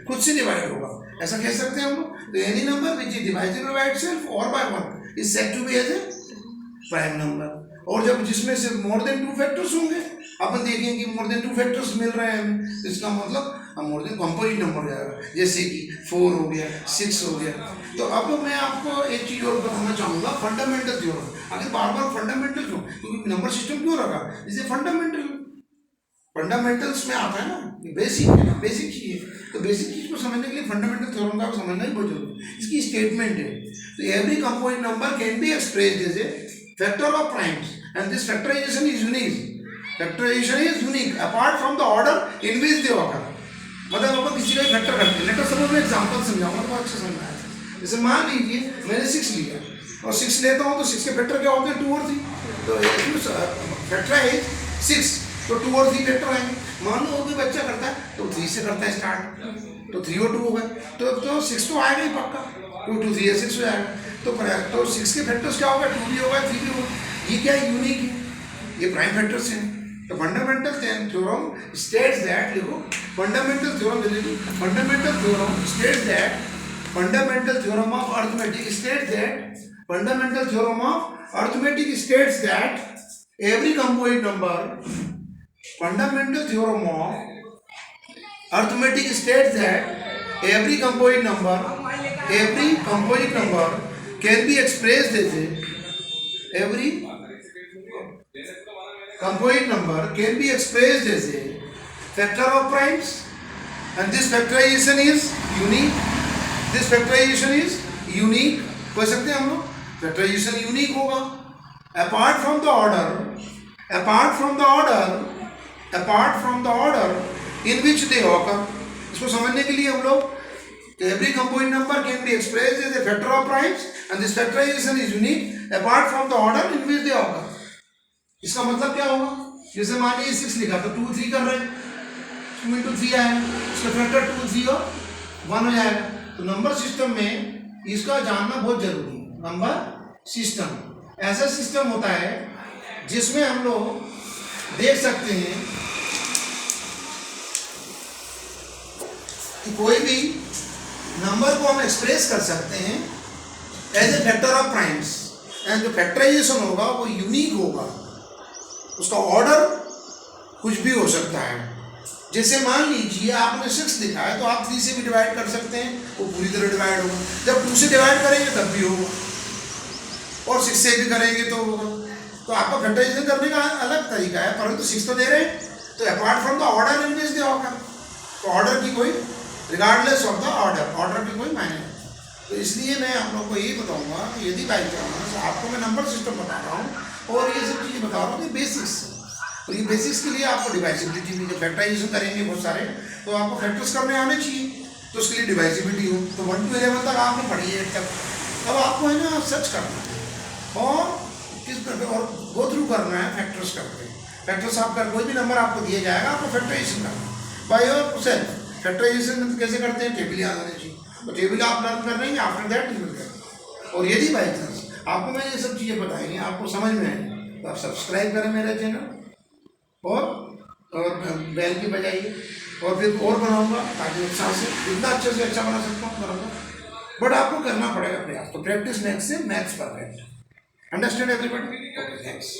खुद से डिवाइड होगा, ऐसा कह सकते हैं हम लोग। तो any number which is divisible by itself और by 1 is said to be as a prime number. और जब जिसमें से मोर देन 2 फैक्टर्स होंगे, अपन देखेंगे कि मोर देन 2 फैक्टर्स मिल रहे हैं हमें, तो इसका मतलब मोर देन कंपोजिट नंबर हो जाएगा, जैसे कि 4 हो गया, 6 हो गया। तो अब मैं आपको एक चीज़ और बताना चाहूँगा, फंडामेंटल थ्योरम। आखिर बार बार फंडामेंटल क्यों, क्योंकि नंबर सिस्टम क्यों रखा, इसे फंडामेंटल्स में आता है ना, बेसिक है ना, बेसिक चीज़ है। तो बेसिक चीज़ को समझने के लिए फंडामेंटल थ्योरम का समझना ही बहुत जरूरी है। इसकी स्टेटमेंट है, तो every composite number can be expressed as a factor of primes and this factorisation is unique. Factorisation is unique apart from the order in which they occur. मतलब अपन किसी का फैक्टर करते हैं, लेटर सपोज मैं example समझाऊंगा तो अच्छे समझ में आएगा। जैसे मान लीजिए मैंने 6 लिया और 6 लेता हूँ, तो 6 के फैक्टर क्या होते हैं, 2 और 3। तो फैक्टराइज 6, तो 2 और 3 फैक्टर आएंगे। मान लो कोई बच्चा करता है तो 3 से करता है स्टार्ट, तो 3 और 2 हो गए, तो 6 तो आएगा ही पक्का, 2 2 3 6 हो जाएगा। तो 6 के फैक्टर्स क्या होगा, 2 भी होगा, 3 भी होगा। ये क्या यूनिक है, ये प्राइम फैक्टर्स हैं। तो फंडामेंटल थ्योरम स्टेट्स दैट, देखो fundamental theorem states that fundamental theorem of arithmetic states that fundamental theorem of arithmetic states that every composite number, fundamental theorem of arithmetic states that every composite number can be expressed as a every composite number can be expressed as a factor of primes, and this factorization is unique. This factorization is unique, कह सकते हैं हम लोग, factorization unique होगा apart from the order in which they occur। इसको समझने के लिए हम लोग every composite number can be expressed as a factor of primes and this factorization is unique apart from the order in which they occur। इसका मतलब क्या होगा, जैसे मान लीजिए 6 लिखा तो 2 3 कर रहे हैं, 2 into 3 आएगा, इसका फैक्टर 2 3 और 1 हो जाएगा। तो नंबर सिस्टम में इसका जानना बहुत जरूरी है। नंबर सिस्टम ऐसा सिस्टम होता है जिसमें हम लोग देख सकते हैं कि कोई भी नंबर को हम एक्सप्रेस कर सकते हैं as a factor of primes, and जो फैक्टराइजेशन होगा वो यूनिक होगा, उसका ऑर्डर कुछ भी हो सकता है। जैसे मान लीजिए आपने 6 लिखा है तो आप 3 से भी डिवाइड कर सकते हैं, वो पूरी तरह डिवाइड होगा। जब 2 से डिवाइड करेंगे तब भी होगा, और 6 से भी करेंगे तो होगा। तो आपका फैक्टराइजेशन करने का अलग तरीका है, परंतु 6 तो दे रहे हैं, तो apart from the order in which they occur, तो ऑर्डर की कोई रिगार्डलेस ऑफ द ऑर्डर की कोई मायने नहीं। तो इसलिए मैं आप लोग को यही बताऊंगा कि यदि बाई चांस आपको मैं नंबर सिस्टम बता रहा हूँ और ये सब चीज़ें बता रहा हूँ कि बेसिक्स, और ये बेसिक्स के लिए आपको डिवाइसिबिलिटी भी, जब फैक्टराइजेशन करेंगे बहुत सारे तो आपको फैक्टर्स करने आने चाहिए, तो उसके लिए डिवाइसिबिलिटी हो। तो 1 to 11 तक आपने पढ़ी है तक, अब आपको है ना सर्च करना है और गो थ्रू करना है फैक्टर्स करके। फैक्टर्स आपका कोई भी नंबर आपको दिया जाएगा, आपको फैक्टराइजेशन करना बाय योर सेल्फ। फैक्टराइजेशन कैसे करते हैं, टेबल याद आनी चाहिए, तो टेबल आप लर्न कर रहे हैं, after that you will get. और यदि बाई चांस आपको मैंने ये सब चीज़ें बताई हैं, आपको समझ में आए, तो आप सब्सक्राइब करें मेरा चैनल और बेल भी बजाइए, और फिर और बनाऊंगा ताकि उत्साह से जितना अच्छे से अच्छा बना सकता हूँ बनाऊंगा। बट आपको करना पड़ेगा प्रयास, तो प्रैक्टिस नेक्स्ट से maths perfect. Understand everybody? Okay, thanks.